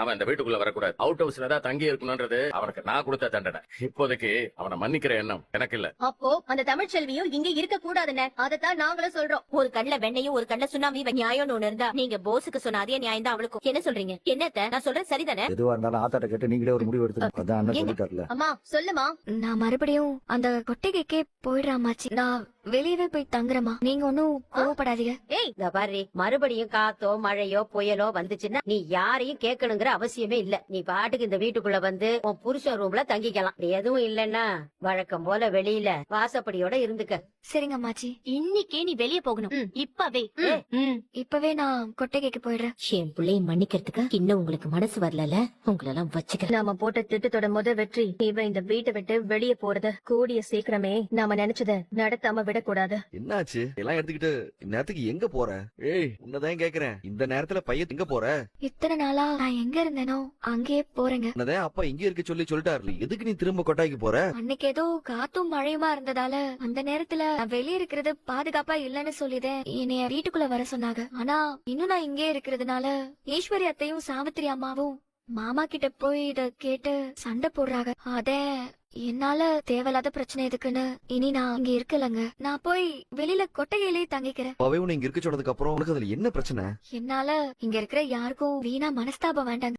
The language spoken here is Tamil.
அவன் இந்த வீட்டுக்குள்ள வரக்கூடாது. அவுட் ஹவுஸ்ல தான் தங்கி இருக்கணும்ன்றது அவனுக்கு நான் கொடுத்த தண்டனை. இப்போதைக்கு அவனை மன்னிக்கிற எண்ணம் எனக்கு இல்ல. அப்போ அந்த தமிழ்ச்செல்வியும் இங்க இருக்க கூடாதுன்னு அதத்தான் நாங்களும் சொல்றோம். ஒரு கண்ணுல வெண்ணையும் ஒரு கண்ணுல சுண்ணாம்பி நியாயம்னு ஒண்ணு இருந்தா நீங்க போஸுக்கு சொன்ன அதே நியாயம் தான் அவளுக்கும். என்ன சொல்றீங்க? என்னத்த நான் சொல்றேன் சரிதானே? எதுவா இருந்தாலும் ஆத்தாட்ட கேட்டு நீங்களே ஒரு முடிவு எடுத்து அதான் அண்ணன் சொல்லிட்டார்ல. அம்மா சொல்லுமா. நான் மறுபடியும் அந்த கொட்டைக்கே போயிடுறாமாச்சு. நான் வெளியவே போய் தங்குறமா. நீங்க ஒன்னும் கோவப்படாதீங்க. ஏய் இந்த பாரு, மறுபடியும் காத்தோ மழையோ புயலோ வந்துச்சுன்னா நீ யாரையும் கேட்கணுங்கிற அவசியமே இல்ல. நீ பாட்டுக்கு இந்த வீட்டுக்குள்ள வந்து உன் புருஷன் ரூம்ல தங்கிக்கலாம். எதுவும் இல்லன்னா வழக்கம் போல வெளியில வாசப்படியோட இருந்துக்க. சரிங்க அம்மாச்சி. இன்னைக்கே நீ வெளிய போகணும். இப்பவே இப்பவே நான் கொட்டைக்கு போயிடுறேன். என் பிள்ளைய மன்னிக்கிறதுக்கு இன்னும் உங்களுக்கு மனசு வரல. உங்களெல்லாம் வச்சுக்க. நாம போட்ட திட்டத்தோட முத வெற்றி இவன் இந்த வீட்டை விட்டு வெளியே போறது. கூடிய சீக்கிரமே நாம நினைச்சத நடத்தாம விடக்கூடாது. என்னாச்சு எல்லாம் எடுத்துக்கிட்டு இந்நேரத்துக்கு எங்க போற? ஏய் உன்னதான் கேக்குறேன், இந்த நேரத்துல பையன் எங்க போற? இத்தனை நாளா நான் எங்க இருந்தேனோ அங்கேயே போறேங்க. உன்னதான் அப்பா இங்க இருக்க சொல்லிட்டாரு. எதுக்கு நீ திரும்ப கொட்டாய்க்கு போற? அன்னைக்கு ஏதோ காத்தும் மழையுமா இருந்ததால அந்த நேரத்துல நான் வெளியே இருக்கிறது பாதுகாப்பா இல்லன்னு சொல்லிதேன். என்னைய வீட்டுக்குள்ள வர சொன்னாங்க. ஆனா இன்னும் நான் இங்கே இருக்கிறதுனால ஈஸ்வரி அத்தையும் சாவித்திரி அம்மாவும் மாமா கிட்ட போய் இத கேட்டு சண்டை போடுறாங்க. அத என்னால தேவையில்லாத பிரச்சனை எதுக்குன்னு இனி நான் இங்க இருக்கலங்க. நான் போய் வெளியில கொட்டையிலே தங்கிக்கிறேன். அவன் உன்னை இங்க இருக்க சொன்னதுக்கு அப்புறம் உனக்கு அதுல என்ன பிரச்சனை? என்னால இங்க இருக்கிற யாருக்கும் வீணா மனஸ்தாபம் வேண்டாங்க.